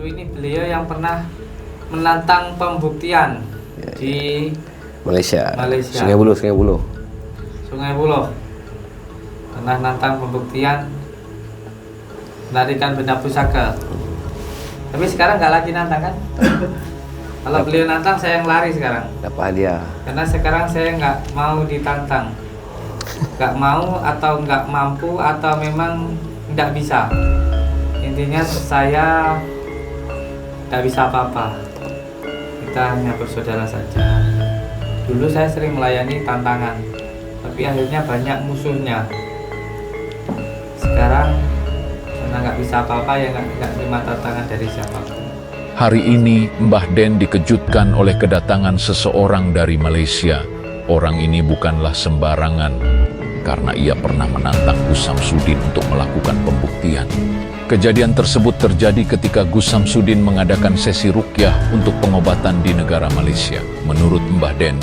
Dulu ini beliau yang pernah menantang pembuktian di Malaysia. Malaysia. Sungai Buloh. Sungai Buloh. Pernah nantang pembuktian menarikan benda pusaka. Tapi sekarang nggak lagi nantang kan? Kalau beliau nantang, saya yang lari sekarang. Dapat hadiah. Karena sekarang saya nggak mau ditantang. Nggak mau atau nggak mampu atau memang nggak bisa. Intinya saya nggak bisa apa-apa. Kita hanya bersaudara saja. Dulu saya sering melayani tantangan, tapi akhirnya banyak musuhnya. Sekarang karena nggak bisa apa-apa, ya nggak terima tantangan dari siapapun. Hari ini Mbah Den dikejutkan oleh kedatangan seseorang dari Malaysia. Orang ini bukanlah sembarangan, karena ia pernah menantang Gus Samsudin untuk melakukan pembuktian. Kejadian tersebut terjadi ketika Gus Samsudin mengadakan sesi ruqyah untuk pengobatan di negara Malaysia. Menurut Mbah Den,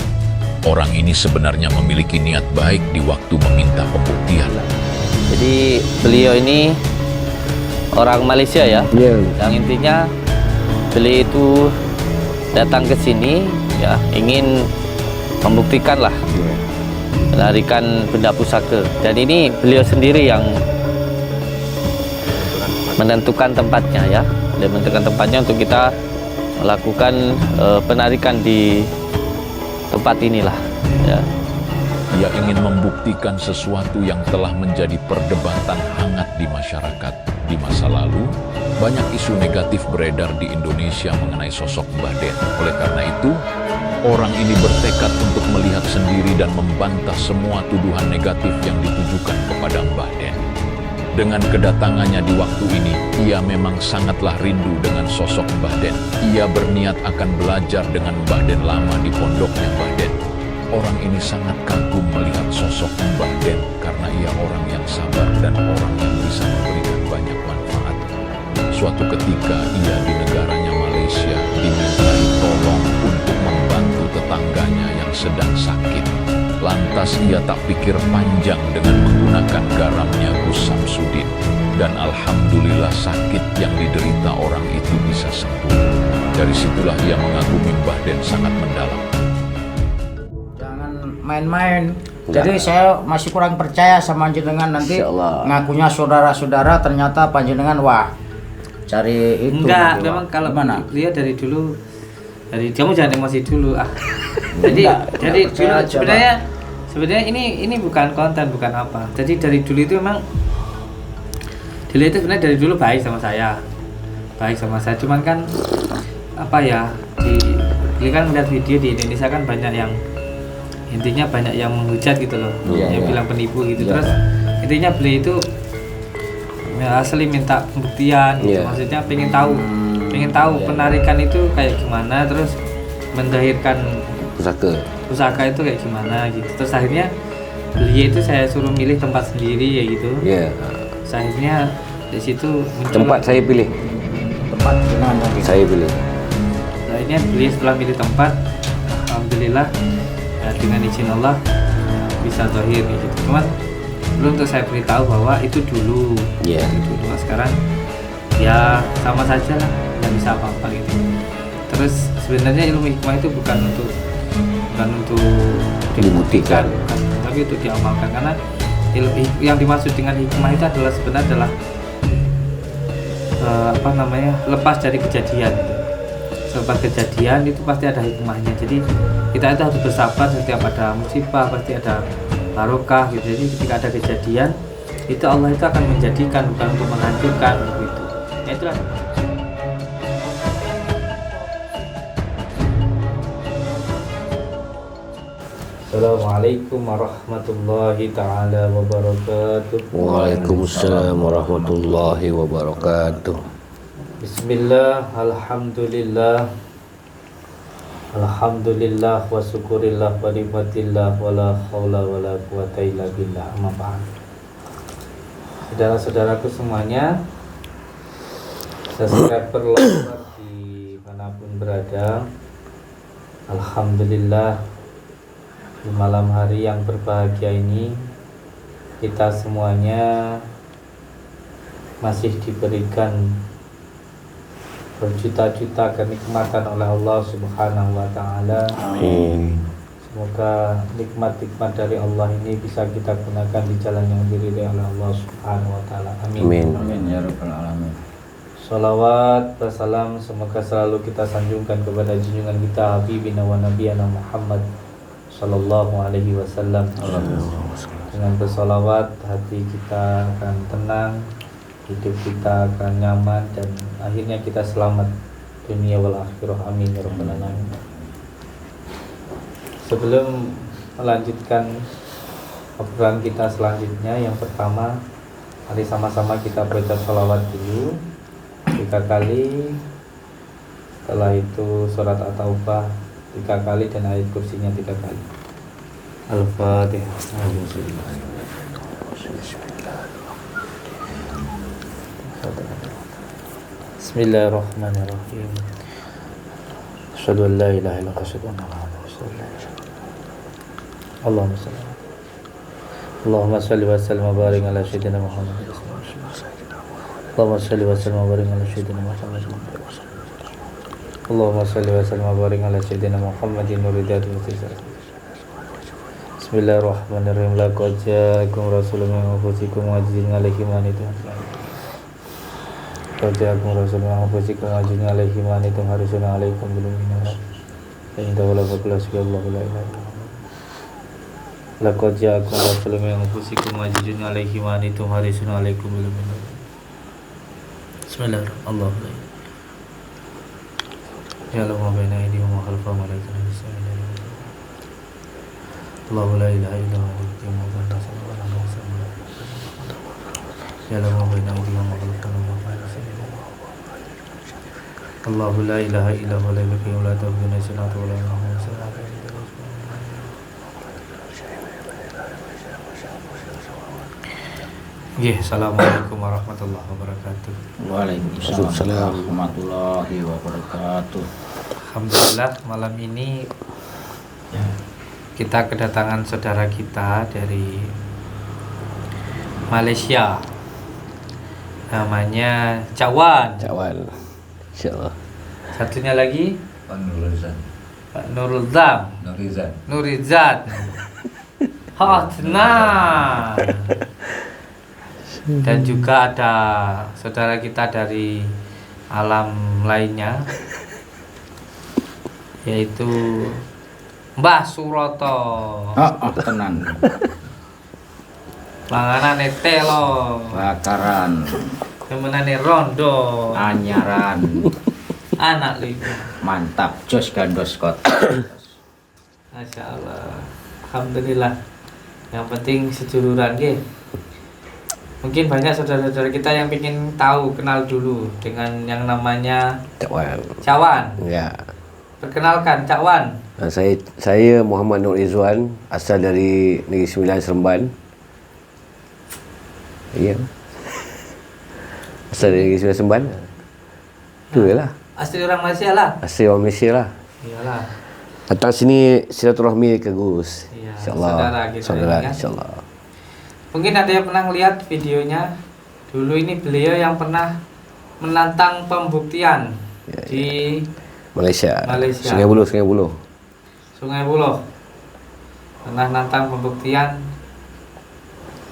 orang ini sebenarnya memiliki niat baik di waktu meminta pembuktian. Jadi beliau ini orang Malaysia ya, yang intinya beliau itu datang ke sini ya ingin membuktikan lah, menarikan benda pusaka. Dan ini beliau sendiri yang menentukan tempatnya ya, dan menentukan tempatnya untuk kita melakukan penarikan di tempat inilah ya. Ia ingin membuktikan sesuatu yang telah menjadi perdebatan hangat di masyarakat. Di masa lalu, banyak isu negatif beredar di Indonesia mengenai sosok Mbah Den. Oleh karena itu, orang ini bertekad untuk melihat sendiri dan membantah semua tuduhan negatif yang ditujukan kepada Mbah Den. Dengan kedatangannya di waktu ini, ia memang sangatlah rindu dengan sosok Mbah Den. Ia berniat akan belajar dengan Mbah Den lama di pondoknya Mbah Den. Orang ini sangat kagum melihat sosok Mbah Den karena ia orang yang sabar dan orang yang bisa memberikan banyak manfaat. Suatu ketika ia di negaranya Malaysia dimintai tolong untuk membantu tetangganya yang sedang sakit. Lantas ia tak pikir panjang dengan menggunakan garamnya Gus Samsudin. Dan alhamdulillah sakit yang diderita orang itu bisa sembuh. Dari situlah ia mengagumi Mbah Den sangat mendalam. Main-main. Jadi saya masih kurang percaya sama panjenengan, nanti ngakunya saudara-saudara, ternyata panjenengan wah cari itu. Enggak, memang kalau mana? Beliau dari dulu, dari kamu jangan emosi dulu ah. jadi dulu sebenarnya ini bukan konten, bukan apa. Jadi dari dulu itu memang dia itu sebenarnya dari dulu baik sama saya. Cuman kan apa ya, dia kan melihat video di Indonesia kan banyak yang intinya banyak yang menghujat gitu loh, yang bilang penipu gitu. Terus intinya beliau itu ya, asli minta pembuktian gitu. Maksudnya pengen tahu penarikan itu kayak gimana, terus mendahirkan pusaka itu kayak gimana gitu. Terus akhirnya beliau itu saya suruh milih tempat sendiri ya gitu. Terus akhirnya di situ muncul Tempat saya pilih. Saya pilih. Akhirnya beliau setelah milih tempat, alhamdulillah dengan izin Allah bisa zahir gitu. Cuman belum untuk saya beritahu bahwa itu dulu. Nah, sekarang ya sama saja lah, nggak bisa apa-apa gitu. Terus sebenarnya ilmu hikmah itu bukan untuk dibuktikan, tapi untuk diamalkan. Karena yang dimaksud dengan hikmah itu sebenarnya adalah lepas dari kejadian gitu. Selepas kejadian itu pasti ada hikmahnya. Jadi kita itu harus bersabar. Setiap ada musibah pasti ada barokah gitu. Jadi ketika ada kejadian itu Allah itu akan menjadikan, bukan untuk menghancurkan gitu. Ya itulah. Assalamualaikum warahmatullahi ta'ala wabarakatuh. Waalaikumsalam warahmatullahi wabarakatuh. Bismillah, alhamdulillah wa syukurillah wa nikmatillah wa la haula wa la quwata illa billah. Amma ba'd. Saudara-saudaraku semuanya, subscriber lewat di manapun berada, alhamdulillah di malam hari yang berbahagia ini kita semuanya masih diberikan berjuta-juta kenikmatan oleh Allah Subhanahu wa taala. Amin. Semoga nikmat-nikmat dari Allah ini bisa kita gunakan di jalan yang diridhai oleh Allah Subhanahu wa taala. Amin. Amin. Amin ya rabbal alamin. Salawat wassalam semoga selalu kita sanjungkan kepada junjungan kita Habibina wa Nabiyana Muhammad sallallahu alaihi wasallam. Dengan bersalawat hati kita akan tenang, hidup kita akan nyaman, dan akhirnya kita selamat dunia wal akhirah. Amin ya rabbal alamin. Sebelum melanjutkan obrolan kita selanjutnya, yang pertama mari sama-sama kita baca sholawat dulu 3 kali. Setelah itu surat At-Taubah 3 kali dan ayat kursinya 3 kali. Al-Fatihah. Bismillahirrahmanirrahim. Asyhadu an la ilaha illallah wa asyhadu anna Muhammadan rasulullah. Allahumma shalli wa sallim wa barik ala sayyidina Muhammad. Allahumma shalli wa sallim wa barik ala sayyidina Muhammad. Allahumma shalli wa sallim wa barik ala sayyidina Muhammadin nuridati wa tisar. Bismillahirrahmanirrahim. Laqad ja'akum rasulun min anfusikum azizun 'alaihi ma anittum. Laqad ja'akum rasulun min anfusikum azizun 'alaihi ma anittum harisun 'alaikum bil mu'minina. Inna wala fadla sallallahu la ilaha illallah. Laqad ja'akum rasulun min anfusikum azizun 'alaihi ma anittum harisun 'alaikum bil mu'minina. Bismillahirrahmanirrahim. Ya Allah ma baina aydihim wa khalfahum wa la yusawwuna. Allahu la ilaha illa huwa al-hayyul qayyum. Ya Allah ma baina aydihim wa khalfahum wa la yusawwuna. Allahu la ilaha illa huwa al-hayyul qayyum la ta'khudhuhu sinatun wa la nawm. Assalamualaikum warahmatullahi wabarakatuh. Waalaikumsalam warahmatullahi wabarakatuh. Alhamdulillah malam ini kita kedatangan saudara kita dari Malaysia, namanya Cawan. Insyaallah. Satunya lagi Pak Nurizan. Hotna. Dan juga ada saudara kita dari alam lainnya, yaitu Mbah Suroto. Tenan. Panganane telo, Bakaran. temenane rondo, Anyaran. anak lima. Mantap. Jos gandoskot. Masya Allah. Alhamdulillah. Yang penting seduluran ge. Mungkin banyak saudara-saudara kita yang ingin tahu, kenal dulu dengan yang namanya Cawan. Ya. Perkenalkan Cawan. Saya Muhammad Nur Izwan, asal dari Negeri Sembilan Seremban. Iya. Asal dari Negeri Sembilan Seremban. Itu lah. Asli orang Malaysia lah. Asli orang Malaysia lah. Iyalah. Datang sini silaturahmi ke Gus. Iya, Insyaallah. saudara kita Saudara, ini kan. insyaallah. Mungkin ada yang pernah lihat videonya. Dulu ini beliau yang pernah menantang pembuktian di Malaysia. Malaysia. Sungai Buloh. Sungai Buloh. Pernah nantang pembuktian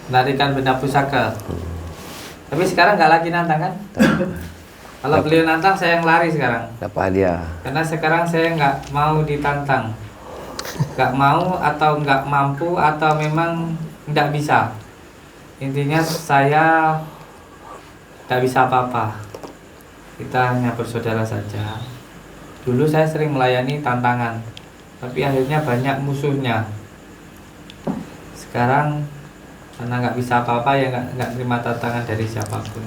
menarikan benda pusaka. Tapi sekarang nggak lagi nantang kan? Kalau beliau nantang, saya yang lari sekarang. Dapat hadiah. Karena sekarang saya nggak mau ditantang. Nggak mau atau nggak mampu atau memang nggak bisa. Intinya saya nggak bisa apa-apa. Kita hanya bersaudara saja. Dulu saya sering melayani tantangan, tapi akhirnya banyak musuhnya. Sekarang karena nggak bisa apa-apa, ya nggak terima tantangan dari siapapun.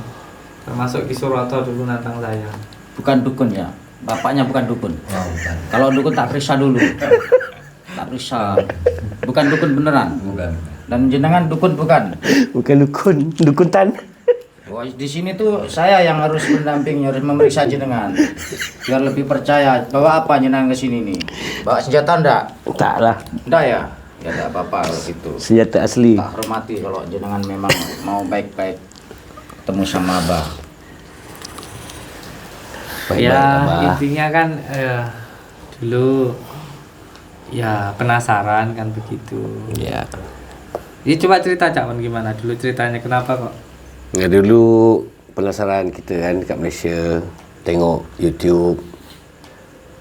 Termasuk Ki Suroto dulu nantang saya. Bukan dukun ya. Bapaknya bukan dukun. Bukan. Kalau dukun tak periksa dulu. Tak periksa. Bukan dukun beneran. Bukan. Dan jenengan dukun bukan. Bukan dukun tan. Wah, di sini tuh saya yang harus mendampingi, harus memeriksa jenengan. Biar lebih percaya. Bawa apa jenengan ke sini nih? Bawa senjata ndak? Tak lah. Ndak ya? Ya enggak apa-apa kalau gitu. Senjata asli. Tak hormati kalau jenengan memang mau baik-baik ketemu sama Abah. Baik-baik, Ya Abah. intinya kan dulu ya penasaran kan begitu. Ya. Ini coba cerita Cak Wan, gimana dulu ceritanya, kenapa kok? Ya dulu penasaran kita kan dekat Malaysia, tengok YouTube.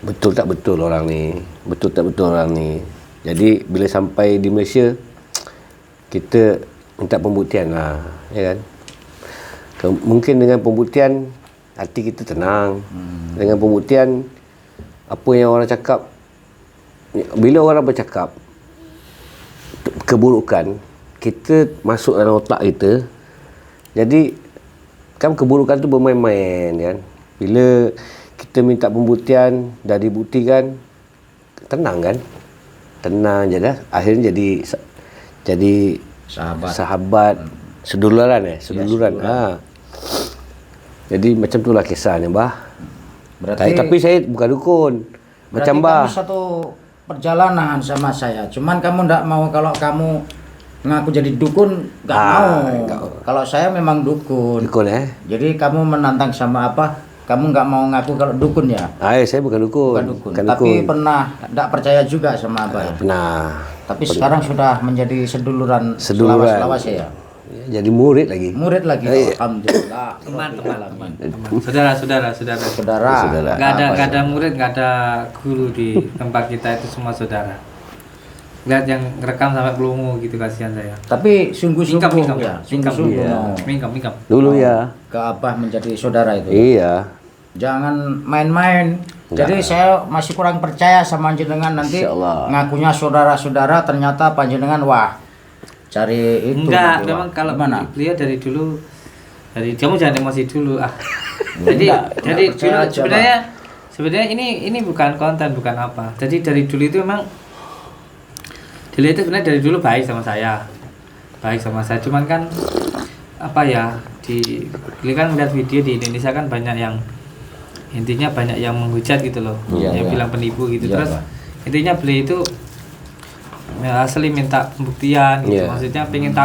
Betul tak betul orang ni? Betul tak betul orang ni? Jadi bila sampai di Malaysia, kita minta pembuktian lah, ya kan? Mungkin dengan pembuktian hati kita tenang. Dengan pembuktian apa yang orang cakap, bila orang bercakap keburukan, kita masuk dalam otak kita. Jadi kan keburukan tu bermain-main kan. Bila kita minta pembuktian dah dibuktikan, tenang kan? Tenang je dah. Akhirnya jadi sahabat seduluran seduluran. Jadi macam itulah kisahnya, Bah. Tapi saya bukan dukun. Macam Bah. Kamu satu perjalanan sama saya. Cuman kamu ndak mau, kalau kamu ngaku jadi dukun nggak mau. Kalau saya memang dukun. Dukun Jadi kamu menantang sama apa? Kamu nggak mau ngaku kalau dukun ya? Saya bukan dukun. Bukan dukun. Tapi pernah ndak percaya juga sama apa ya? Pernah. Tapi sekarang sudah menjadi seduluran. Selawas ya. Jadi murid lagi. Murid lagi. Alhamdulillah. Teman. Saudara. Nggak ada murid, nggak ada guru di tempat kita, itu semua saudara. Lihat yang rekam sampai pelungu gitu, kasihan saya. Tapi sungguh-sungguh Mingkam. ya. Sungguh-sungguh mau Mingkam. Dulu ya. ke Abah menjadi saudara itu. Iya. Jangan main-main. Jadi saya masih kurang percaya sama panjenengan, nanti ngakunya saudara-saudara, ternyata panjenengan wah cari itu. Enggak, gitu, memang kalau gimana? beliau dari dulu, kamu jangan emosi dulu jadi dulu sebenarnya ini bukan konten, bukan apa. Jadi dari dulu itu memang beliau itu sebenarnya dari dulu baik sama saya, cuman kan apa ya, beliau kan melihat video di Indonesia kan banyak yang intinya banyak yang menghujat gitu loh, yang bilang penipu gitu. Terus intinya beliau itu asli minta pembuktian gitu. Maksudnya pengen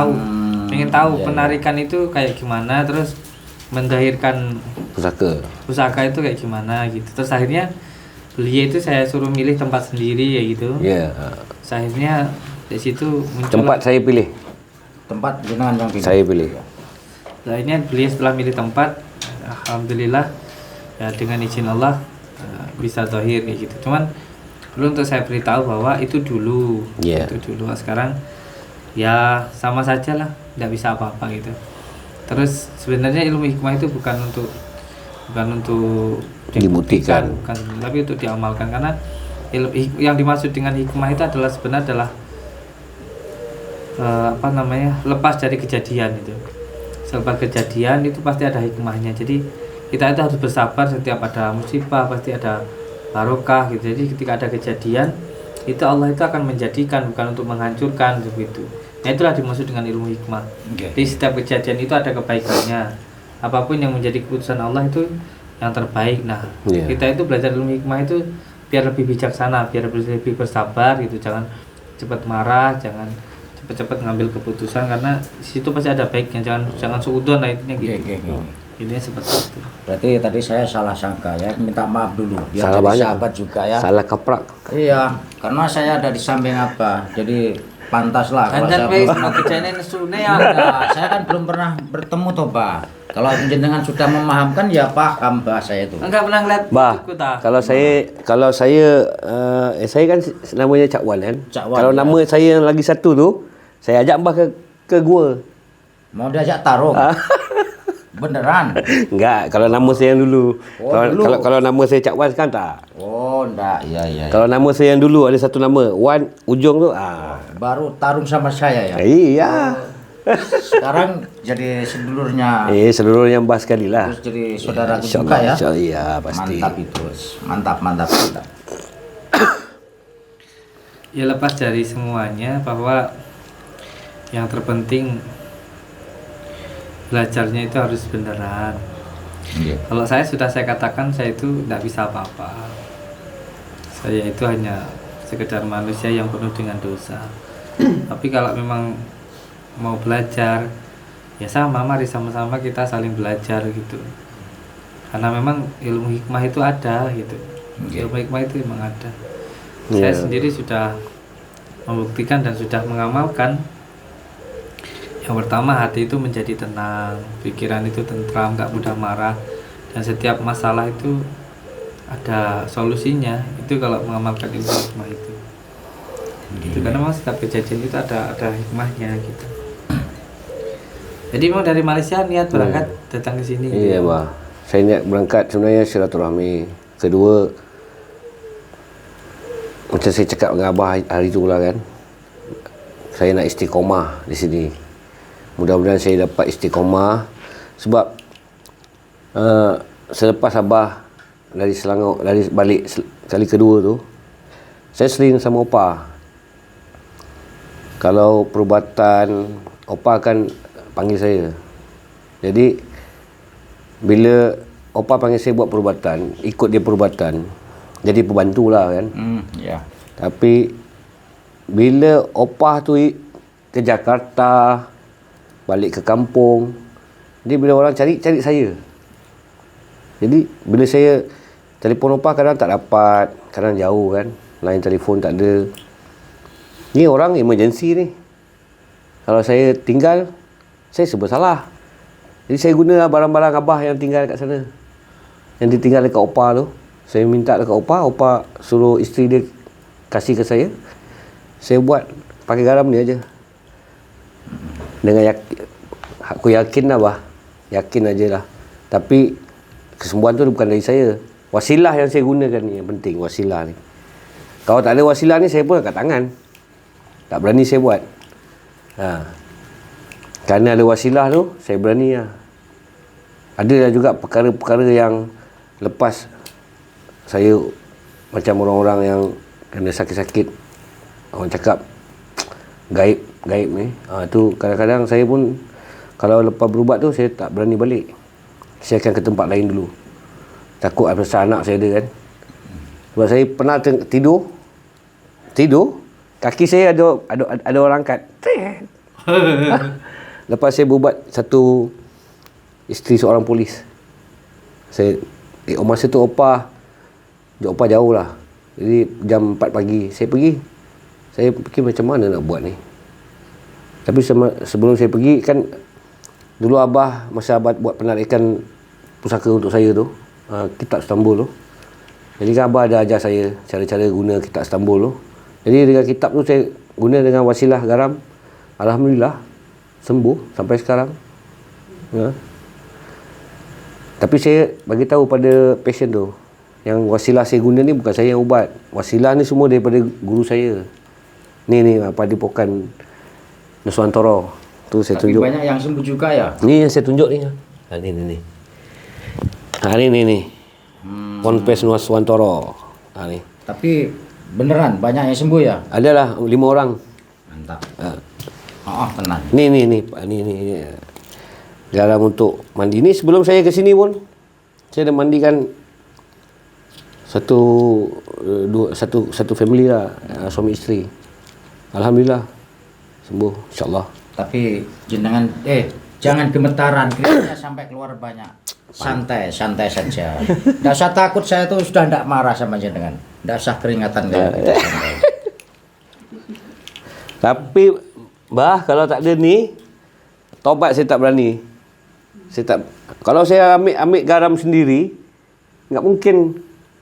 tahu penarikan itu kayak gimana, terus mendahirkan pusaka itu kayak gimana gitu. Terus akhirnya beliau itu saya suruh milih tempat sendiri ya gitu. Akhirnya di situ muncul Tempat saya pilih. Tempat jenengan yang pilih. Saya pilih. Akhirnya beliau setelah milih tempat, alhamdulillah ya dengan izin Allah bisa zahir kayak gitu. Cuman dulu untuk saya beritahu bahwa itu dulu. Sekarang ya sama saja lah, tidak bisa apa-apa gitu. Terus sebenarnya ilmu hikmah itu bukan untuk dibuktikan, tapi untuk diamalkan, karena yang dimaksud dengan hikmah itu adalah lepas dari kejadian itu. Selepas kejadian itu pasti ada hikmahnya. Jadi kita itu harus bersabar, setiap ada musibah pasti ada barokah gitu. Jadi ketika ada kejadian itu Allah itu akan menjadikan, bukan untuk menghancurkan begitu. Nah itulah dimaksud dengan ilmu hikmah. Di setiap kejadian itu ada kebaikannya. Apapun yang menjadi keputusan Allah itu yang terbaik. Nah kita itu belajar ilmu hikmah itu biar lebih bijaksana, biar lebih bersabar gitu. Jangan cepat marah, jangan cepat ngambil keputusan, karena di situ pasti ada baiknya. Jangan suudzon lah intinya gitu. Ini seperti itu. Berarti tadi saya salah sangka ya, minta maaf dulu. Biar Salah jadi banyak. sahabat juga ya. Salah kaprak. Iya, karena saya ada di samping Abah, jadi pantas lah kalau saya saya kan belum pernah bertemu toh, Bah. Kalau jenengan sudah memahamkan ya paham bahasa itu. Enggak pernah ngeliat Bah, kalau saya kan namanya Cak Wan kan. Kalau nama saya yang lagi satu tu, saya ajak Bah ke gua. Mau diajak tarung. Beneran? Enggak, kalau nama saya yang dulu. Kalau nama saya Cak Wan kan tak. Oh, enggak. Iya. Kalau nama saya yang dulu ada satu nama, Wan ujung tu. Baru tarung sama saya ya. Iya. Sekarang jadi sedulurnya. Sedulur yang Bah sekali lah. Terus jadi saudara juga ya. Iya, pasti. Mantap itu. Mantap. Ya lepas dari semuanya, bahwa yang terpenting belajarnya itu harus beneran. Kalau saya katakan saya itu tidak bisa apa-apa. Saya itu hanya sekedar manusia yang penuh dengan dosa. Tapi kalau memang mau belajar, ya mari sama-sama kita saling belajar gitu. karena memang ilmu hikmah itu ada gitu. Ilmu hikmah itu memang ada. Saya sendiri sudah membuktikan dan sudah mengamalkan. Yang pertama, hati itu menjadi tenang, pikiran itu tentram, gak mudah marah, dan setiap masalah itu ada solusinya. Itu kalau mengamalkan ilmu hikmah itu. Gitu, karena memang setiap kejadian itu ada hikmahnya gitu. Jadi memang dari Malaysia niat berangkat datang ke sini. Iya, Bah. Saya niat berangkat sebenarnya silaturahmi. Kedua, macam saya cakap dengan Abah hari tu lah kan, saya nak istiqomah di sini. Mudah-mudahan saya dapat istiqomah sebab selepas Abah dari Selangor, dari balik kali kedua tu, saya sering sama Opa. Kalau perubatan, Opa akan panggil saya. Jadi bila Opa panggil saya buat perubatan, ikut dia perubatan, jadi pembantu lah kan. Ya. Tapi bila Opa tu ke Jakarta, balik ke kampung, jadi bila orang cari saya. Jadi bila saya telefon Opa kadang tak dapat, kadang jauh kan, line telefon tak ada. Ni orang emergency ni. Kalau saya tinggal, saya serba salah. Jadi saya guna barang-barang Abah yang tinggal kat sana, yang ditinggal dekat Opa tu. Saya minta dekat Opa suruh isteri dia kasih ke saya. Saya buat pakai garam ni aja. Dengan aku yakin lah, Bah. Yakin aja lah. Tapi kesembuhan tu bukan dari saya. Wasilah yang saya gunakan ni yang penting, wasilah ni. Kalau tak ada wasilah ni, saya pun angkat tangan. Tak berani saya buat. Kerana ada wasilah tu, saya berani lah. Ada juga perkara-perkara yang lepas saya macam orang-orang yang kena sakit-sakit, orang cakap gaib ni, tu kadang-kadang saya pun kalau lepas berubat tu saya tak berani balik. Saya akan ke tempat lain dulu. Takut pasal anak saya ada kan. Sebab saya pernah tidur kaki saya ada orang angkat. Lepas saya berubat satu isteri seorang polis. Masa tu Opa jauh lah. Jadi jam 4 pagi saya pergi. Saya fikir macam mana nak buat ni. Tapi sebelum saya pergi kan, dulu Abah, masa Abah buat penarikan pusaka untuk saya tu, kitab Istanbul tu. Jadi kan Abah ada ajar saya cara-cara guna kitab Istanbul tu. Jadi dengan kitab tu saya guna dengan wasilah garam. Alhamdulillah sembuh sampai sekarang. Tapi saya bagi tahu pada pasien tu, yang wasilah saya guna ni bukan saya yang ubat. Wasilah ni semua daripada guru saya. Ni Padepokan Nuswantara. Tu saya Tapi tunjuk. banyak yang sembuh juga ya. Ni yang saya tunjuk ni. Ni. Ni. Ponpes Nuswantara. Ni. Tapi beneran banyak yang sembuh ya. Adalah 5 orang. Mantap. Tenang. Ni. Garam untuk mandi. Ni sebelum saya ke sini pun saya dah mandikan satu family lah, suami isteri. Alhamdulillah sembuh insyaallah. Tapi jenengan jangan gemetaran, keringatnya sampai keluar banyak. Santai saja. Enggak usah takut, saya tuh sudah enggak marah sama jenengan. Enggak usah keringatan kayak gitu. Tapi Bah, kalau tak ada ni, taubat saya tak berani. Kalau saya ambil garam sendiri, enggak mungkin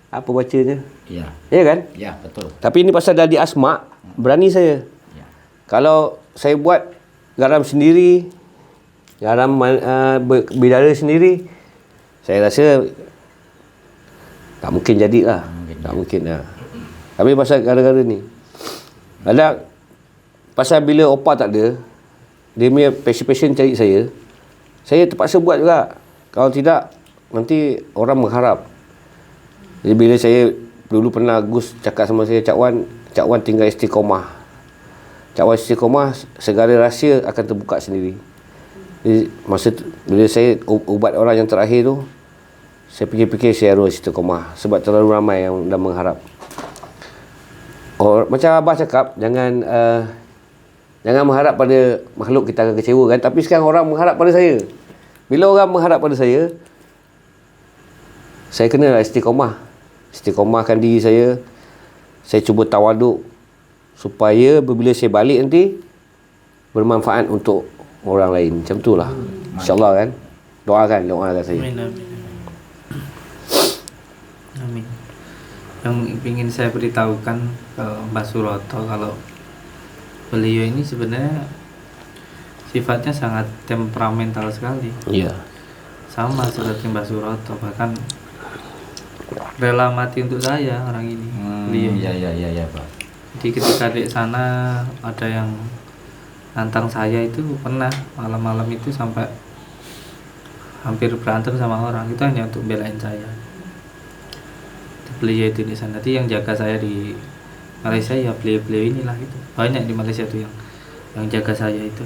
apa bacanya. Iya. Ya kan? Iya, betul. Tapi ini pasal dah di asma, berani saya. Ya. Kalau saya buat garam sendiri, garam bidara sendiri, saya rasa tak mungkin jadilah. Tak mungkin lah. Tapi pasal gara-gara ni. Ada pasal bila Opa tak ada, dia punya passion cari saya terpaksa buat juga. Kalau tidak, nanti orang mengharap. Jadi bila saya dulu pernah Gus cakap sama saya, Cak Wan tinggal istiqomah. Cak Wan istiqomah, segala rahsia akan terbuka sendiri. Jadi masa bila saya ubat orang yang terakhir tu, saya fikir-fikir saya harus istiqomah sebab terlalu ramai yang dah mengharap. Macam Abah cakap, jangan mengharap pada makhluk, kita akan kecewa kan. Tapi sekarang orang mengharap pada saya. Bila orang mengharap pada saya, saya kena istiqomahkan diri saya cuba tawaduk supaya bila saya balik nanti bermanfaat untuk orang lain. Macam tu lah. InsyaAllah kan. Doakan saya. Amin. Amin. Yang ingin saya beritahukan ke Mbak Suroto, kalau beliau ini sebenarnya sifatnya sangat temperamental sekali. Iya. Sama seperti Mbak Suroto, bahkan rela mati untuk saya orang ini. Beliau. Iya Pak. Jadi ketika di sana ada yang nantang saya, itu pernah malam-malam itu sampai hampir berantem sama orang, itu hanya untuk belain saya. Beliau itu di sana. Jadi yang jaga saya di Malaysia ya beliau inilah itu. Banyak di Malaysia tuh yang jaga saya itu.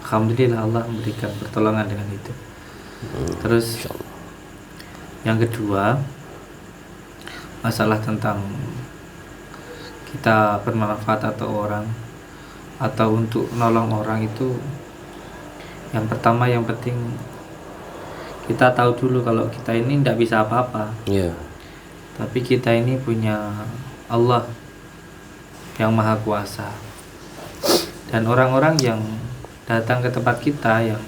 Alhamdulillah Allah memberikan pertolongan dengan itu. Terus yang kedua, masalah tentang kita bermanfaat atau orang atau untuk nolong orang itu, yang pertama yang penting kita tahu dulu kalau kita ini tidak bisa apa-apa. Iya. Tapi kita ini punya Allah yang Maha Kuasa, dan orang-orang yang datang ke tempat kita, yang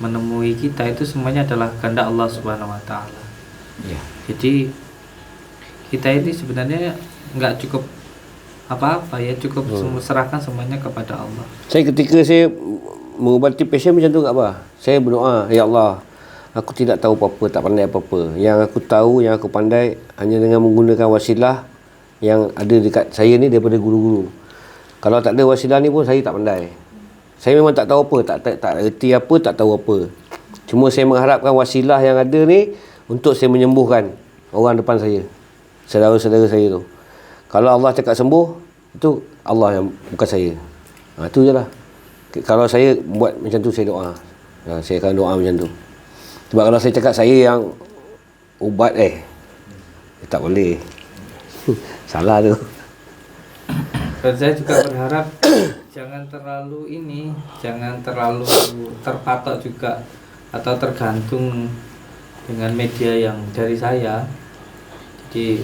menemui kita, itu semuanya adalah kehendak Allah Subhanahu wa Ta'ala. Iya. Jadi kita ini sebenarnya nggak cukup apa-apa ya, cukup serahkan semuanya kepada Allah. Saya ketika saya mengubati pasien macam tu, apa? Saya berdoa, ya Allah, aku tidak tahu apa-apa, tak pandai apa-apa. Yang aku tahu, yang aku pandai hanya dengan menggunakan wasilah yang ada dekat saya ni daripada guru-guru. Kalau tak ada wasilah ni pun saya tak pandai. Saya memang tak tahu apa, tak erti apa, tak tahu apa. Cuma saya mengharapkan wasilah yang ada ni untuk saya menyembuhkan orang depan saya, saudara-saudara saya tu. Kalau Allah cakap sembuh, itu Allah yang, bukan saya. Itu je lah. Kalau saya buat macam tu, saya doa. Saya akan doa macam tu. Sebab kalau saya cakap saya yang ubat, tak boleh. Salah tu. Dan saya juga berharap jangan terlalu terpatok juga atau tergantung dengan media yang dari saya. Jadi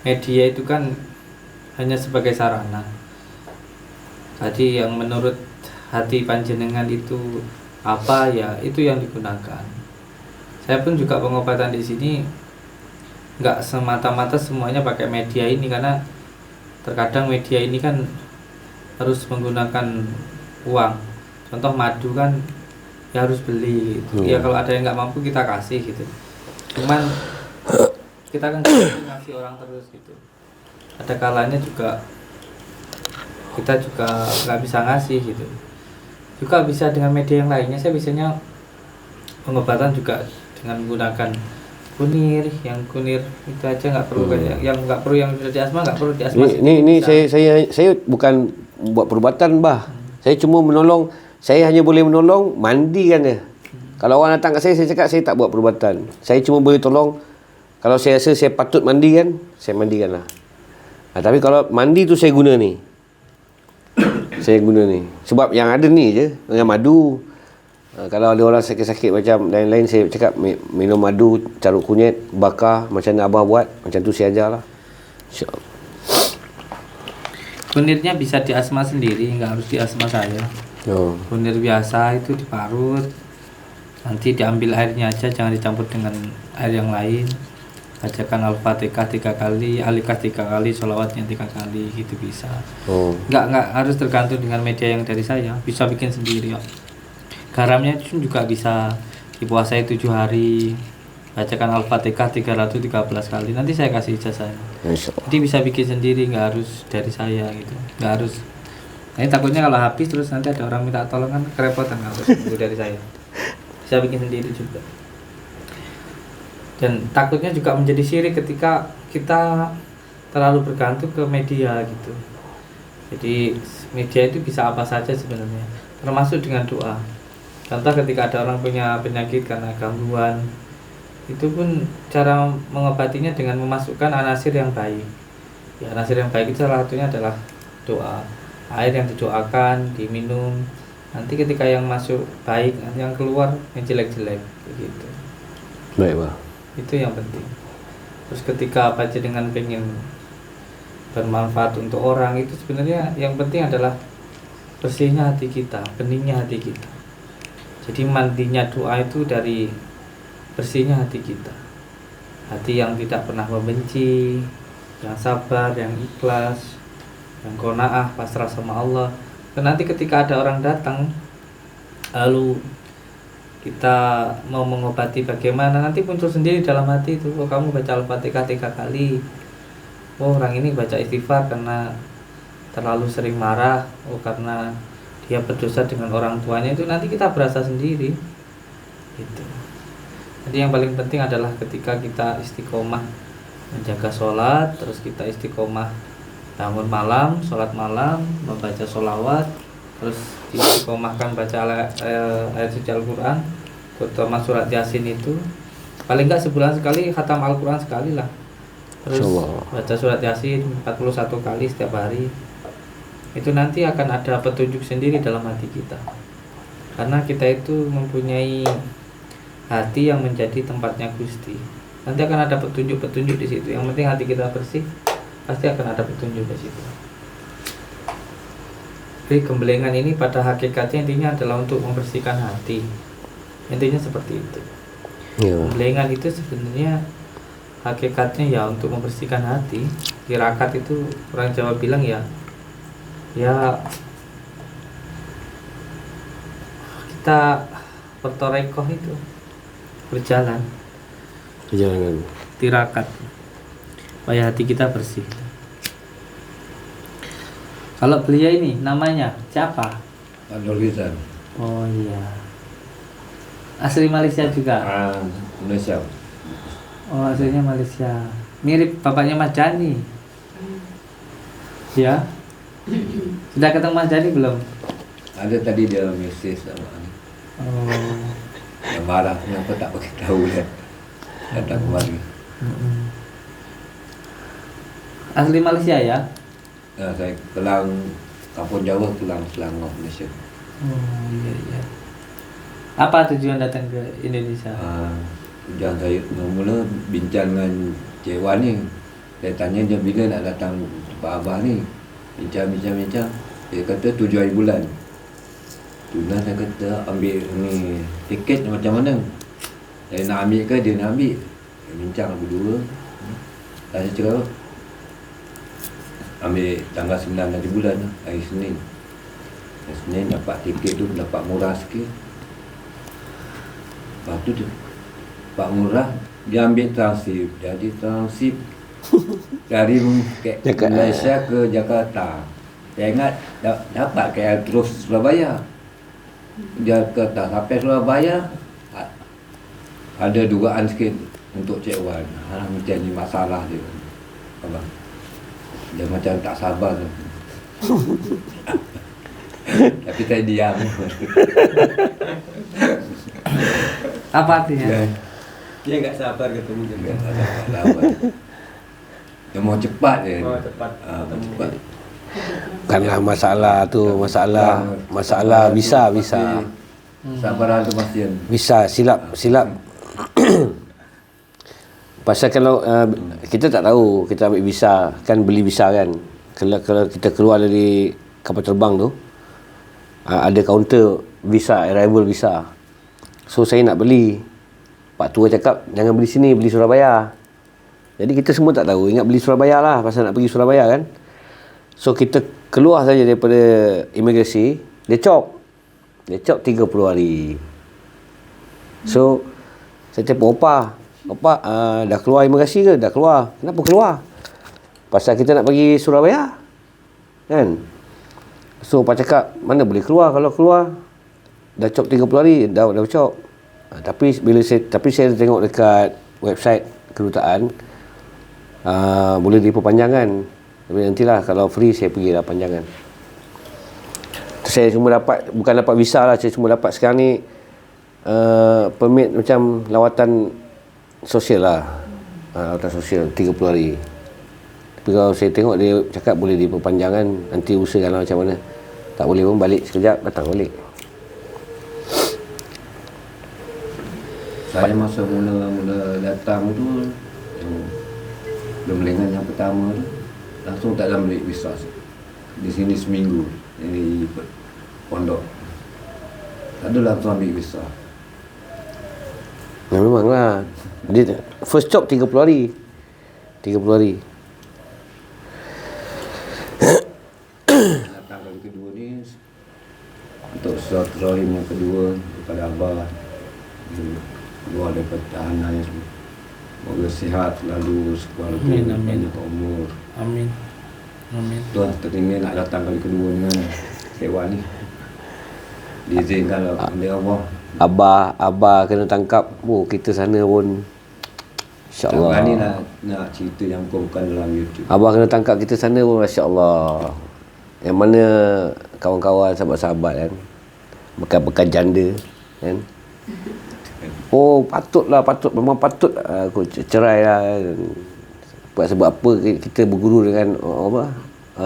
media itu kan hanya sebagai sarana. Jadi yang menurut hati panjenengan itu apa ya, itu yang digunakan. Saya pun juga pengobatan di sini nggak semata-mata semuanya pakai media ini, karena terkadang media ini kan harus menggunakan uang. Contoh madu kan ya harus beli gitu. Ya kalau ada yang nggak mampu kita kasih gitu. Cuman kita kan ngasih orang terus gitu. Ada kalanya juga kita juga nggak bisa ngasih gitu. Juga bisa dengan media yang lainnya. Saya biasanya pengobatan juga dengan menggunakan kunir, yang kunir itu aja nggak perlu yang nggak perlu, yang sudah di asma nggak perlu di asma. Ini saya bukan buat perubatan, bah. Saya cuma menolong. Saya hanya boleh menolong mandikan dia. Kalau orang datang kat saya cakap saya tak buat perubatan. Saya cuma boleh tolong. Kalau saya rasa saya patut mandikan, saya mandikan lah. Tapi kalau mandi tu saya guna ni. Sebab yang ada ni je, dengan madu. Kalau ada orang sakit-sakit macam lain-lain, saya cakap minum madu, carut kunyit, bakar, macam mana abah buat, macam tu saya ajar lah. InsyaAllah. Kunirnya bisa di asma sendiri, nggak harus di asma saya. Kunir biasa itu diparut, nanti diambil airnya aja, jangan dicampur dengan air yang lain. Bacakan Al-Fatihah 3 kali, Al-Ikhlas 3 kali, sholawatnya 3 kali, gitu bisa. Nggak harus tergantung dengan media yang dari saya, bisa bikin sendiri ya. Garamnya itu juga bisa dipuasai 7 hari. Bacakan Al-Fatihah 313 kali, nanti saya kasih ijazahnya. Jadi bisa bikin sendiri, nggak harus dari saya gitu, nggak harus. Ini takutnya kalau habis terus nanti ada orang minta tolong kan kerepotan, nggak harus nunggu dari saya. Bisa bikin sendiri juga. Dan takutnya juga menjadi syirik ketika kita terlalu bergantung ke media gitu. Jadi media itu bisa apa saja sebenarnya, termasuk dengan doa. Contoh ketika ada orang punya penyakit karena gangguan, itu pun cara mengobatinya dengan memasukkan anasir yang baik. Ya, anasir yang baik itu salah satunya adalah doa. Air yang didoakan, diminum. Nanti ketika yang masuk baik, nanti yang keluar yang jelek-jelek gitu. Baik, Pak. Itu yang penting. Terus ketika panjenengan pengen bermanfaat untuk orang, itu sebenarnya yang penting adalah bersihnya hati kita, beningnya hati kita. Jadi mandinya doa itu dari bersihnya hati kita, hati yang tidak pernah membenci, yang sabar, yang ikhlas, yang qanaah, pasrah sama Allah. Dan nanti ketika ada orang datang lalu kita mau mengobati bagaimana, nanti muncul sendiri dalam hati itu, oh kamu baca Al-Fatihah 3 kali, oh orang ini baca istighfar karena terlalu sering marah, oh karena dia berdosa dengan orang tuanya. Itu nanti kita berasa sendiri gitu. Jadi yang paling penting adalah ketika kita istiqomah menjaga sholat, terus kita istiqomah bangun malam, sholat malam, membaca sholawat, terus istiqomahkan baca ayat suci Al-Quran, terutama surat Yasin itu paling enggak sebulan sekali, khatam Al-Quran sekali lah. Terus baca surat Yasin 41 kali setiap hari. Itu nanti akan ada petunjuk sendiri dalam hati kita, karena kita itu mempunyai hati yang menjadi tempatnya Gusti. Nanti akan ada petunjuk-petunjuk di situ. Yang penting hati kita bersih, pasti akan ada petunjuk di situ. Jadi gembelengan ini pada hakikatnya intinya adalah untuk membersihkan hati. Intinya seperti itu. Gembelengan itu sebenarnya hakikatnya ya untuk membersihkan hati. Tirakat itu orang Jawa bilang ya kita bertorekoh itu berjalan tirakat supaya hati kita bersih. Kalau beliau ini namanya siapa? Abdul Rizal. Oh iya, asli Malaysia juga. Malaysia. Oh aslinya Malaysia, mirip bapaknya Mas Jani. Ya, sudah ketemu Mas Jani belum? Ada tadi dia mesej sama Oh. yang marah kenapa tak bagi tahu dia datang kemari. Asli Malaysia ya? Saya Kelang, Kampung Jawa, Kelang, Selangor, Malaysia. Oh iya. Apa tujuan datang ke Indonesia? Tujuan saya mula bincang dengan Cik Wan ni. Saya tanya dia bila nak datang tempat Abah ni. Bincang. Dia kata 7 hari bulan. Tulah saya kata ambil ni tiket macam mana. Saya nak ambil ke dia nak ambil. Saya bincang berdua. Saya cakap ambil tanggal 9 hari bulan, hari Senin. Hari Senin dapat tiket tu dapat murah sikit. Lepas tu dia dapat murah, dia ambil transip. Jadi transip dari Malaysia ke Jakarta. Saya ingat dapat KL terus Surabaya. Jakarta sampai Surabaya ada dugaan sikit untuk Cik Wan. Macam ni masalah dia. Abang. Dia macam tak sabar. Tapi saya diam. Apa artinya? Dia tak sabar ketemu dia. Dia mau cepat dia. Oh, cepat. Cepat. Bukanlah masalah tu, masalah visa. Sabaran tu pasti. Visa silap. Pasal kalau kita tak tahu, kita ambil visa, kan beli visa kan. Kalau kita keluar dari kapal terbang tu, ada kaunter visa, arrival visa. So saya nak beli. Pak tua cakap jangan beli sini, beli Surabaya. Jadi kita semua tak tahu, ingat beli Surabaya lah pasal nak pergi Surabaya kan. So kita keluar saja daripada imigrasi, dia cop 30 hari. So saya telefon Opa, dah keluar imigrasi ke? Dah keluar. Kenapa keluar? Pasal kita nak pergi Surabaya. Kan? So Opa cakap, mana boleh keluar? Kalau keluar dah cop 30 hari, dah cop. Tapi saya tengok dekat website kedutaan, boleh diperpanjangkan. Tapi nantilah kalau free saya pergi dah panjangan. Saya cuma dapat, bukan dapat visa lah, saya cuma dapat sekarang ni permit macam lawatan sosial lah. Lawatan sosial 30 hari. Tapi kalau saya tengok dia cakap boleh diperpanjangan, nanti usahakan macam mana. Tak boleh pun balik sekejap, datang balik. Saya masa mula datang tu yang Gemlengan yang pertama tu langsung tak dalam bilik visa. Di sini seminggu di pondok. Tak ada langsung ambil visa. Ya memanglah. Dia first job 30 hari. 30 hari. Datang kali kedua ni untuk silaturahim yang kedua kepada Abah, keluar daripada tahanan yang semua. Semoga sihat selalu, sekeluarga, banyak umur. Amin. Amin. Tuan teringin nak datang kali kedua dengan hewan ni. Diizinkan oleh Allah. Abah kena tangkap. Kita sana pun Tak insya-Allah. berani nak cerita yang bukan dalam YouTube. Abah kena tangkap kita sana pun masya-Allah. Yang mana kawan-kawan, sahabat-sahabat kan, bekan-bekan janda kan. Oh, memang patut aku cerai lah kan. Sebab apa kita berguru dengan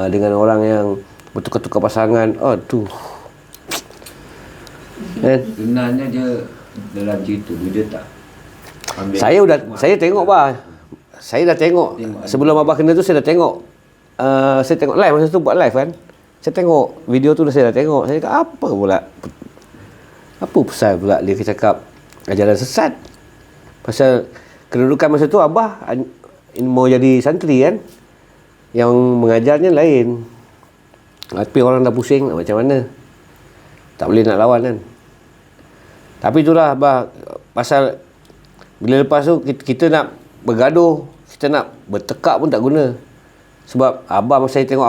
dengan orang yang bertukar-tukar pasangan. Tu kan. Sebenarnya dia dalam cerita dia tak ambil. Saya tengok bah. Saya dah tengok. Sebelum Abah kena tu saya dah tengok. Saya tengok live masa tu, buat live kan. Saya tengok video tu, saya dah tengok. Saya cakap apa pula? Apa pasal pula dia cakap ajaran sesat? Pasal kedudukan masa tu Abah mau jadi santri kan. Yang mengajarnya lain. Tapi orang dah pusing nak macam mana. Tak boleh nak lawan kan. Tapi itulah Abah, pasal bila lepas tu kita nak bergaduh, kita nak bertekak pun tak guna. Sebab Abah, masa saya tengok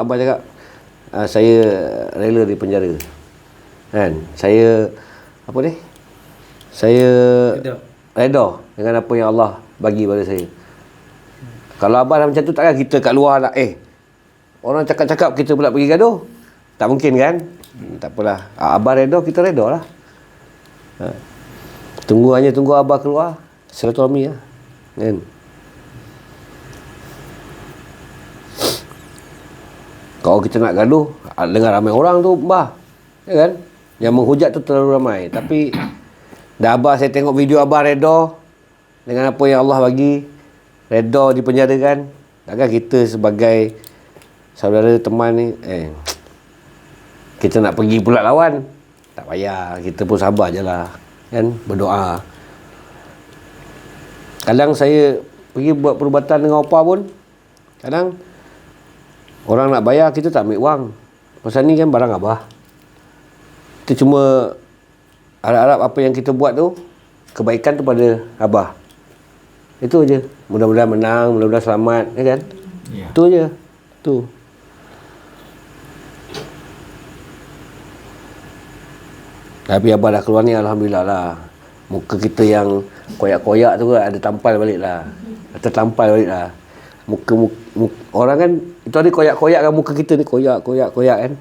Abah cakap saya rela di penjara. Kan? Saya reda dengan apa yang Allah bagi pada saya. Kalau Abah dah macam tu, takkan kita kat luar nak orang cakap-cakap kita pula pergi gaduh. Tak mungkin kan? Tak apalah. Abah reda, kita reda lah. Tunggu Abah keluar, silaturahmi lah. Kan? Kalau kita nak gaduh dengan ramai orang tu, bah, ya kan? Yang menghujat tu terlalu ramai. Tapi dah Abah, saya tengok video Abah reda dengan apa yang Allah bagi, reda dipenjarakan. Takkan kita sebagai saudara teman ni, kita nak pergi pula lawan. Tak payah, kita pun sabar je lah. Kan? Berdoa. Kadang saya pergi buat perubatan dengan opah pun, kadang orang nak bayar, kita tak ambil wang. Pasal ni kan barang Abah. Kita cuma harap-harap apa yang kita buat tu, kebaikan tu pada Abah. Itu je. Mudah-mudahan menang, mudah-mudahan selamat, ya kan? Ya. Itu je. Tu. Tapi Abah dah keluar ni, alhamdulillah lah. Muka kita yang koyak-koyak tu ada tampal balik lah. Tertampal balik lah. Muka orang kan, itu ada koyak-koyak kan muka kita ni, koyak kan.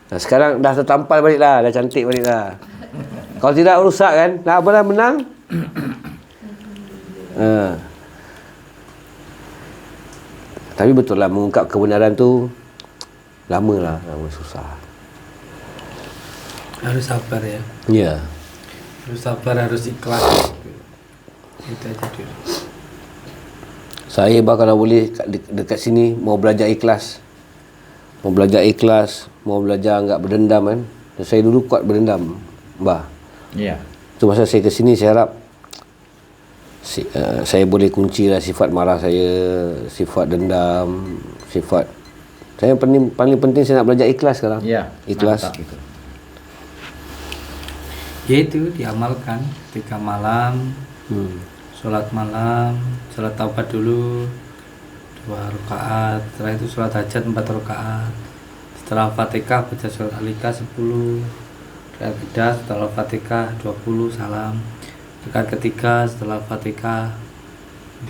Nah, sekarang dah tertampal balik lah, dah cantik balik lah. Kalau tidak rusak kan, nak apa dah menang. Tapi betul lah, mengungkap kebenaran tu lama susah. Harus sabar ya. Ya. Harus sabar, harus ikhlas. Itu aja dulu. Saya kalau boleh dekat sini mau belajar ikhlas. Mau belajar enggak berdendam kan. Saya dulu kuat berdendam, Bah. Ya. Tu masa saya ke sini, saya harap saya boleh kunci lah sifat marah saya, sifat dendam, sifat saya paling penting saya nak belajar ikhlas sekarang. Ya. Ikhlas. Mantap itu. Yaitu diamalkan ketika malam, sholat malam, sholat taubat dulu 2 rakaat, setelah itu sholat hajat 4 rakaat, setelah Fatihah baca surat Al-Ikhlas 10, rakaat kedua setelah Fatihah 20 salam, rakaat ketiga setelah Fatihah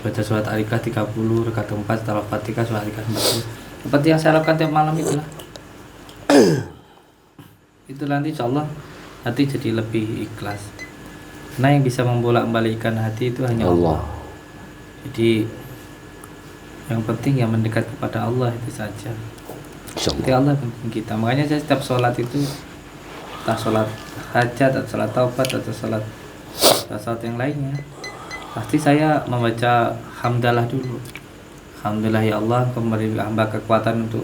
baca surat Al-Ikhlas 30, rakaat keempat setelah Fatihah surat Al-Ikhlas 40. Seperti yang saya lakukan tiap malam itulah. Itu nanti insyaallah hati jadi lebih ikhlas. Karena yang bisa membolak-balikkan hati itu hanya Allah. Jadi yang penting yang mendekat kepada Allah itu saja. Jadi Allah penting kita. Makanya saya setiap sholat itu, entah sholat hajat atau sholat taubat atau sholat sholat yang lainnya, pasti saya membaca hamdalah dulu. Alhamdulillah ya Allah, Engkau memberi hamba kekuatan untuk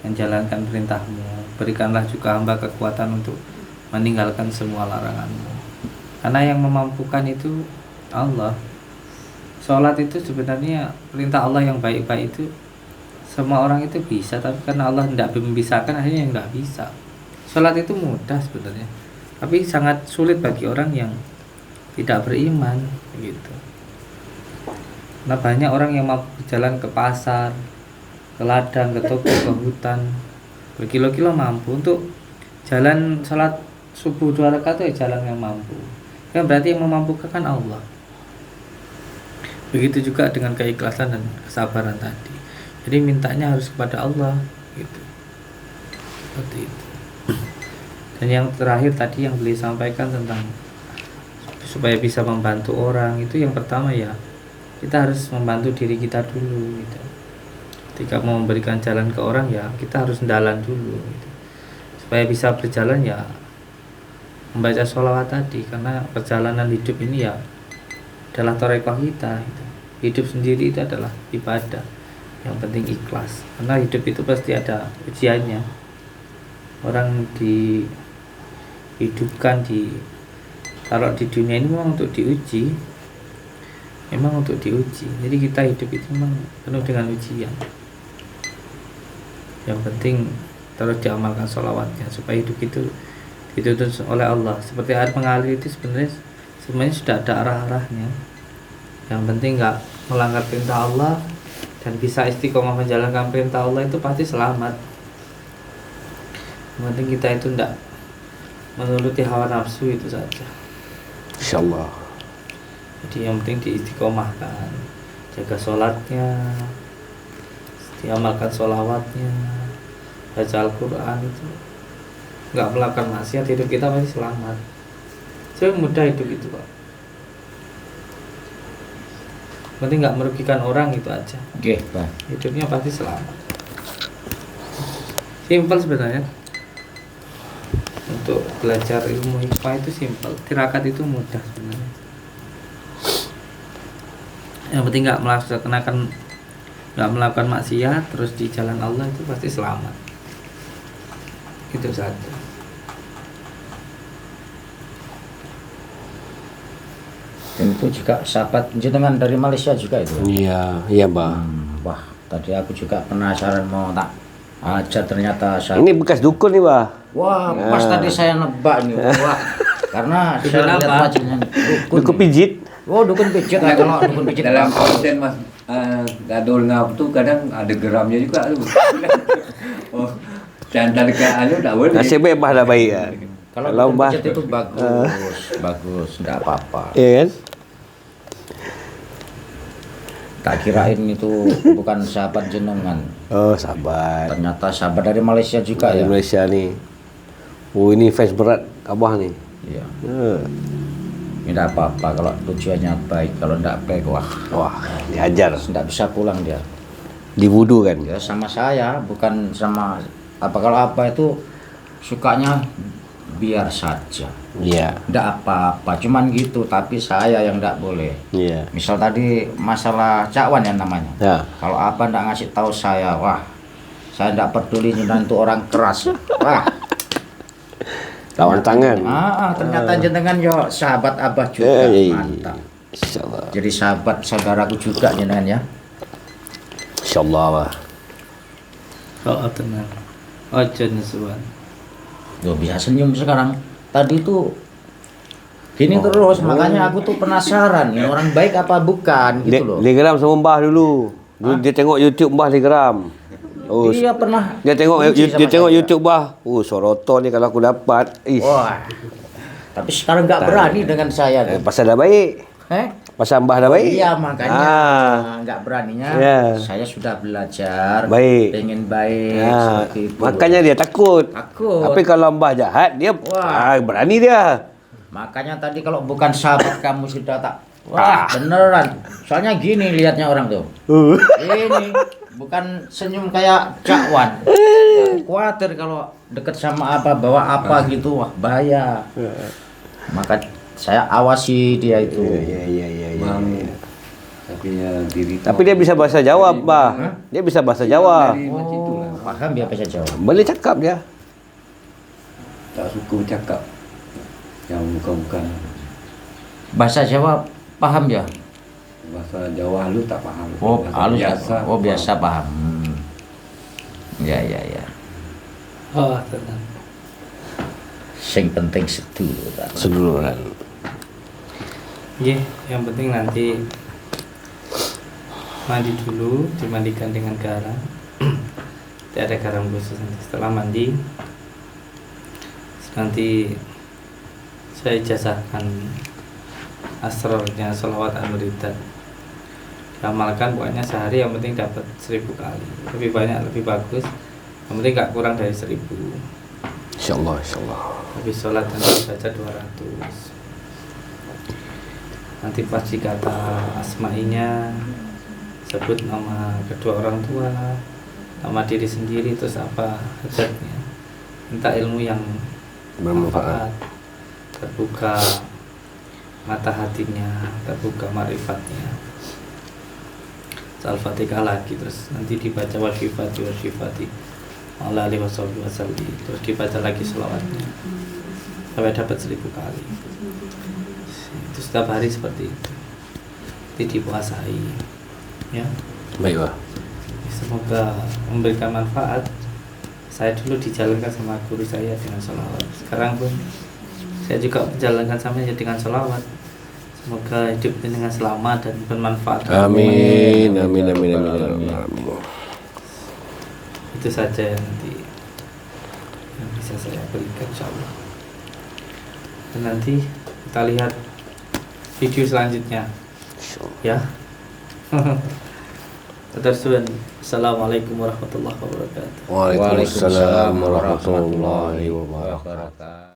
menjalankan perintah-Mu. Berikanlah juga hamba kekuatan untuk meninggalkan semua larangan-Mu. Karena yang memampukan itu Allah. Sholat itu sebenarnya perintah Allah yang baik-baik itu semua orang itu bisa, tapi karena Allah tidak membisahkan akhirnya nggak bisa. Sholat itu mudah sebenarnya, tapi sangat sulit bagi orang yang tidak beriman gitu. Nah, banyak orang yang mau berjalan ke pasar, ke ladang, ke toko, ke hutan, berkilo-kilo mampu untuk jalan sholat subuh 2 rakaat itu jalan yang mampu. Kan berarti yang memampukan kan Allah. Begitu juga dengan keikhlasan dan kesabaran tadi. Jadi mintanya harus kepada Allah gitu. Seperti itu. Dan yang terakhir tadi yang beliau sampaikan tentang supaya bisa membantu orang, itu yang pertama ya kita harus membantu diri kita dulu gitu. Ketika mau memberikan jalan ke orang ya kita harus jalan dulu gitu. Supaya bisa berjalan ya membaca sholawat tadi, karena perjalanan hidup ini ya adalah thariqah kita gitu. Hidup sendiri itu adalah ibadah, yang penting ikhlas, karena hidup itu pasti ada ujiannya. Orang dihidupkan kalau di dunia ini memang untuk diuji, jadi kita hidup itu memang penuh dengan ujian. Yang penting terus diamalkan sholawatnya supaya hidup itu dituntun oleh Allah. Seperti air mengalir itu sebenarnya sudah ada arah-arahnya. Yang penting nggak melanggar perintah Allah dan bisa istiqomah menjalankan perintah Allah, itu pasti selamat. Yang penting kita itu tidak menuruti hawa nafsu, itu saja. Insyaallah. Jadi yang penting diistiqomahkan, jaga sholatnya, diamalkan sholawatnya, baca Al-Quran, itu nggak melakukan maksiat, hidup kita pasti selamat. Jadi mudah hidup itu Pak. Penting nggak merugikan orang, itu aja. Oke, Pak. Hidupnya pasti selamat. Simpel sebenarnya. Untuk belajar ilmu hikmah itu simpel. Tirakat itu mudah sebenarnya. Yang penting nggak melakukan maksiat, terus di jalan Allah, itu pasti selamat. Itu saja. Dan itu juga sahabat jenengan dari Malaysia juga itu. Iya, iya, Bah. Wah, tadi aku juga penasaran mau tak aja, ternyata sahabat. Ini bekas dukun nih, Bah. Wah, pas tadi saya nebak nih. Wah, karena saya lihat apa? wajahnya Dukun pijit. Oh, dukun pijit. Nah, kalau dukun pijit Dalam konten Mas gadol ngap tuh kadang ada geramnya juga tuh. Oh, dan ke anu enggak boleh. Nasib baik Bah dah baik ya. kalau Kalau dukun Bah, pijit itu bagus, enggak apa-apa. iya kan? Tak kirain itu bukan sahabat jenengan. Oh, sahabat. Ternyata sahabat dari Malaysia juga Dari ya. Malaysia nih. Oh, ini fans berat Abah nih. Iya. Ya. Tidak apa-apa kalau tujuannya baik, kalau tidak baik wah Diajar. tidak bisa pulang dia. Diwudu kan? Ya sama saya, bukan sama apa, kalau apa itu sukanya biar saja. Iya. Tidak apa-apa, cuman gitu, tapi saya yang tidak boleh. Iya. Misal tadi masalah cakwan ya namanya. Ya. Kalau apa tidak ngasih tahu saya, wah saya tidak peduli jenengan itu orang keras. Wah. Lawan tangan. Ternyata jenengan yo sahabat Abah juga. Mantap. Insyaallah. Jadi sahabat saudaraku juga jenengan ya. Insyaallah, Bah. Oh, tenang. Ojo nesuan. Loh, bisa senyum sekarang. Tadi tuh gini terus, makanya aku tuh penasaran, ini orang baik apa bukan gitu loh. Telegram sama Mbah dulu. Dulu dia tengok YouTube Mbah Telegram. Oh, Iya pernah. dia tengok benci sama dia tengok saya. YouTube Bah. Oh, sorotan ni kalau aku dapat. Ih. Wah. Tapi sekarang nggak berani dengan saya. Pasal dah baik. Pasal Mbah dah baik. Iya makanya nggak beraninya. Ya. Saya sudah belajar. Baik. Pengen baik. Seperti itu. Makanya dia takut. Takut. Tapi kalau Mbah jahat, dia berani dia. Makanya tadi kalau bukan sahabat kamu sudah tak. Wah beneran. Soalnya gini lihatnya orang tuh. Ini bukan senyum kayak cakwan. Aku khawatir kalau deket sama apa bawa apa gitu, wah bahaya. Maka Saya awasi dia itu. Iya. Tapi ya diri. Tapi dia bisa bahasa Jawa, Bah. Dia bisa bahasa Jawa. Paham dia bahasa Jawa. Boleh cakap dia. Tak suka bercakap. Yang bukan-bukan. Bahasa Jawa paham ya? Bahasa Jawa halus tak paham. Oh, Bahasa halus biasa. biasa paham. Ya. Oh, tenang. Sing penting seduluran. Seduluran. Iya, yang penting nanti mandi dulu, dimandikan dengan garam. Tidak ada garam khusus. Setelah mandi, nanti saya ijazahkan asrornya sholawat al-muridat. Diamalkan pokoknya sehari yang penting dapat 1000 kali. Lebih banyak lebih bagus. Yang penting gak kurang dari 1000. Insyaallah. Habis sholat nanti baca 200. Nanti pas dikata asma'inya, sebut nama kedua orang tua, nama diri sendiri, terus apa hajatnya. Minta ilmu yang bermanfaat, terbuka mata hatinya, terbuka marifatnya. Al-Fatihah lagi, terus nanti dibaca wasyifati Allah alaihi wasallam, terus dibaca lagi selawatnya sampai dapat 1000 kali. Itu setiap hari seperti itu. Itu dipuasai, ya. Baik, Bah. Semoga memberikan manfaat. Saya dulu dijalankan sama guru saya dengan sholawat. Sekarang pun saya juga menjalankan samanya dengan sholawat. Semoga hidup dengan selamat dan bermanfaat. Amin. Itu saja yang nanti yang bisa saya berikan, insyaallah. Dan nanti kita lihat video selanjutnya, ya. Terus, assalamualaikum warahmatullahi wabarakatuh. Waalaikumsalam warahmatullahi wabarakatuh.